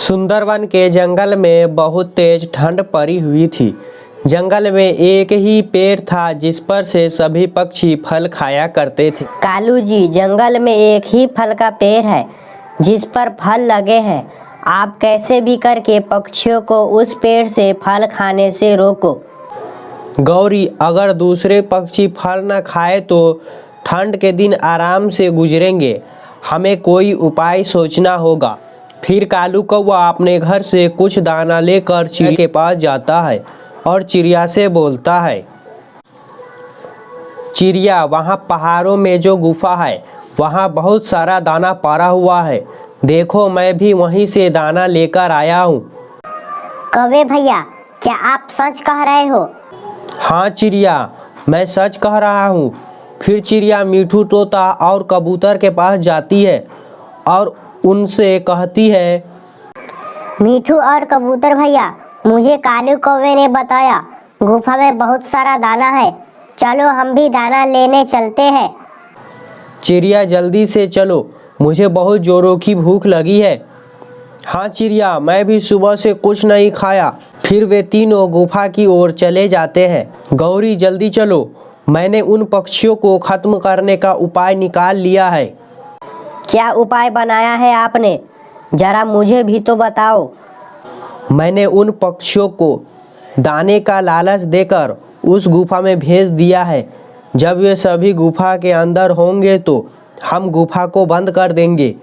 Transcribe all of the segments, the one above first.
सुंदरवन के जंगल में बहुत तेज ठंड पड़ी हुई थी। जंगल में एक ही पेड़ था जिस पर से सभी पक्षी फल खाया करते थे। कालू जी, जंगल में एक ही फल का पेड़ है जिस पर फल लगे हैं। आप कैसे भी करके पक्षियों को उस पेड़ से फल खाने से रोको। गौरी, अगर दूसरे पक्षी फल न खाए तो ठंड के दिन आराम से गुजरेंगे। हमें कोई उपाय सोचना होगा। फिर कालू कौवा अपने घर से कुछ दाना लेकर चिड़िया के पास जाता है और चिड़िया से बोलता है, चिड़िया, वहाँ पहाड़ों में जो गुफा है वहाँ बहुत सारा दाना पड़ा हुआ है। देखो, मैं भी वहीं से दाना लेकर आया हूँ। कौवे भैया, क्या आप सच कह रहे हो? हाँ चिड़िया, मैं सच कह रहा हूँ। फिर चिड़िया मीठू, तोता और कबूतर के पास जाती है और उनसे कहती है, मीठू और कबूतर भैया, मुझे कालू कौवे ने बताया गुफा में बहुत सारा दाना है। चलो हम भी दाना लेने चलते हैं। चिड़िया, जल्दी से चलो, मुझे बहुत जोरों की भूख लगी है। हाँ चिड़िया, मैं भी सुबह से कुछ नहीं खाया। फिर वे तीनों गुफा की ओर चले जाते हैं। गौरी, जल्दी चलो, मैंने उन पक्षियों को खत्म करने का उपाय निकाल लिया है। क्या उपाय बनाया है आपने? जरा मुझे भी तो बताओ। मैंने उन पक्षियों को दाने का लालच देकर उस गुफा में भेज दिया है। जब वे सभी गुफा के अंदर होंगे तो हम गुफा को बंद कर देंगे।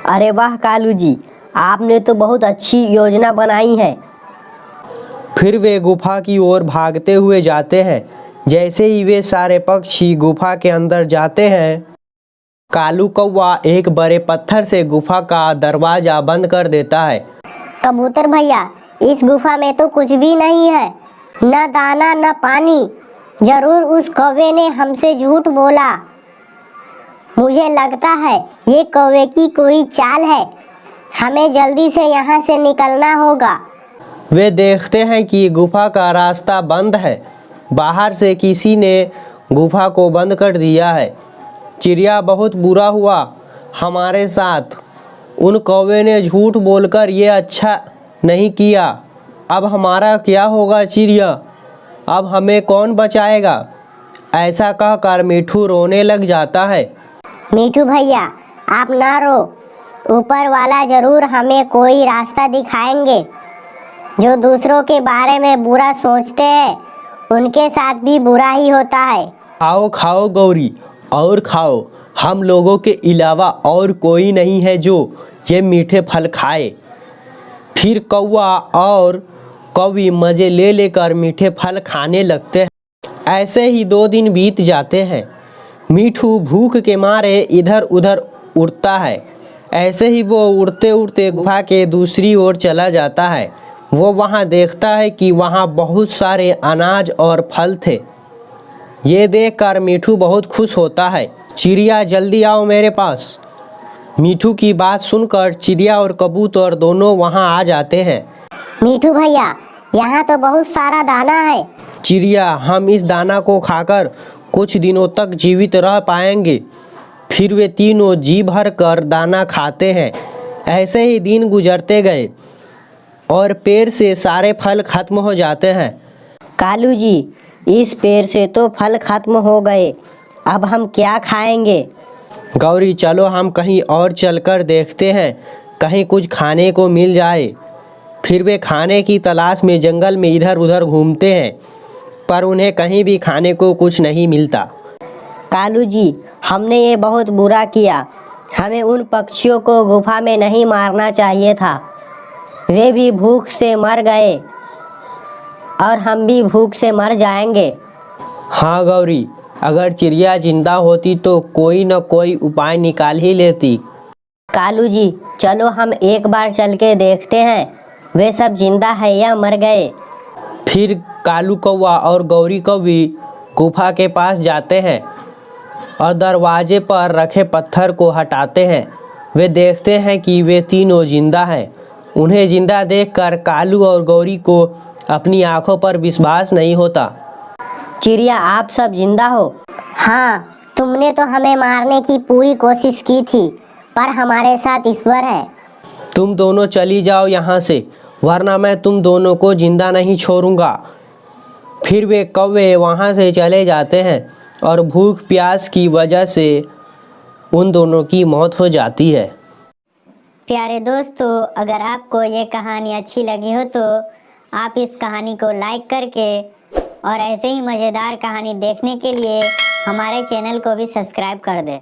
अरे वाह कालू जी, आपने तो बहुत अच्छी योजना बनाई है। फिर वे गुफा की ओर भागते हुए जाते हैं। जैसे ही वे सारे पक्षी गुफा के अंदर जाते हैं, कालू कौवा एक बड़े पत्थर से गुफा का दरवाजा बंद कर देता है। कबूतर भैया, इस गुफा में तो कुछ भी नहीं है, न दाना न पानी। जरूर उस कौवे ने हमसे झूठ बोला। मुझे लगता है ये कौवे की कोई चाल है। हमें जल्दी से यहाँ से निकलना होगा। वे देखते हैं कि गुफा का रास्ता बंद है। बाहर से किसी ने गुफा को बंद कर दिया है। चिड़िया, बहुत बुरा हुआ हमारे साथ। उन कौवे ने झूठ बोलकर ये अच्छा नहीं किया। अब हमारा क्या होगा चिड़िया? अब हमें कौन बचाएगा? ऐसा कहकर मीठू रोने लग जाता है। मीठू भैया, आप ना रो। ऊपर वाला जरूर हमें कोई रास्ता दिखाएंगे। जो दूसरों के बारे में बुरा सोचते हैं उनके साथ भी बुरा ही होता है। खाओ खाओ गौरी, और खाओ। हम लोगों के अलावा और कोई नहीं है जो ये मीठे फल खाए। फिर कौवा और कौवी मज़े ले लेकर मीठे फल खाने लगते हैं। ऐसे ही 2 दिन बीत जाते हैं। मीठू भूख के मारे इधर उधर उड़ता है। ऐसे ही वो उड़ते उड़ते गुफा के दूसरी ओर चला जाता है। वो वहाँ देखता है कि वहाँ बहुत सारे अनाज और फल थे। ये देखकर मीठू बहुत खुश होता है। चिड़िया, जल्दी आओ मेरे पास। मीठू की बात सुनकर चिड़िया और कबूतर दोनों वहाँ आ जाते हैं। मीठू भैया, यहाँ तो बहुत सारा दाना है। चिड़िया, हम इस दाना को खाकर कुछ दिनों तक जीवित रह पाएंगे। फिर वे तीनों जी भर कर दाना खाते हैं। ऐसे ही दिन गुजरते गए और पेड़ से सारे फल खत्म हो जाते हैं। कालू जी, इस पेड़ से तो फल खत्म हो गए। अब हम क्या खाएंगे? गौरी, चलो हम कहीं और चलकर देखते हैं, कहीं कुछ खाने को मिल जाए। फिर वे खाने की तलाश में जंगल में इधर उधर घूमते हैं, पर उन्हें कहीं भी खाने को कुछ नहीं मिलता। कालू जी, हमने ये बहुत बुरा किया। हमें उन पक्षियों को गुफा में नहीं मारना चाहिए था। वे भी भूख से मर गए और हम भी भूख से मर जाएंगे। हाँ गौरी, अगर चिड़िया जिंदा होती तो कोई न कोई उपाय निकाल ही लेती। कालू जी, चलो हम एक बार चल के देखते हैं वे सब जिंदा है या मर गए। फिर कालू कौवा और गौरी कौवी गुफा के पास जाते हैं और दरवाजे पर रखे पत्थर को हटाते हैं। वे देखते हैं कि वे तीनों जिंदा हैं। उन्हें जिंदा देखकर कालू और गौरी को अपनी आंखों पर विश्वास नहीं होता। चिड़िया, आप सब जिंदा हो? हाँ, तुमने तो हमें मारने की पूरी कोशिश की थी, पर हमारे साथ ईश्वर है। तुम दोनों चली जाओ यहाँ से, वरना मैं तुम दोनों को जिंदा नहीं छोड़ूंगा। फिर वे कौवे वहाँ से चले जाते हैं और भूख प्यास की वजह से उन दोनों की मौत हो जाती है। प्यारे दोस्तों, अगर आपको ये कहानी अच्छी लगी हो तो आप इस कहानी को लाइक करके और ऐसे ही मज़ेदार कहानी देखने के लिए हमारे चैनल को भी सब्सक्राइब कर दें।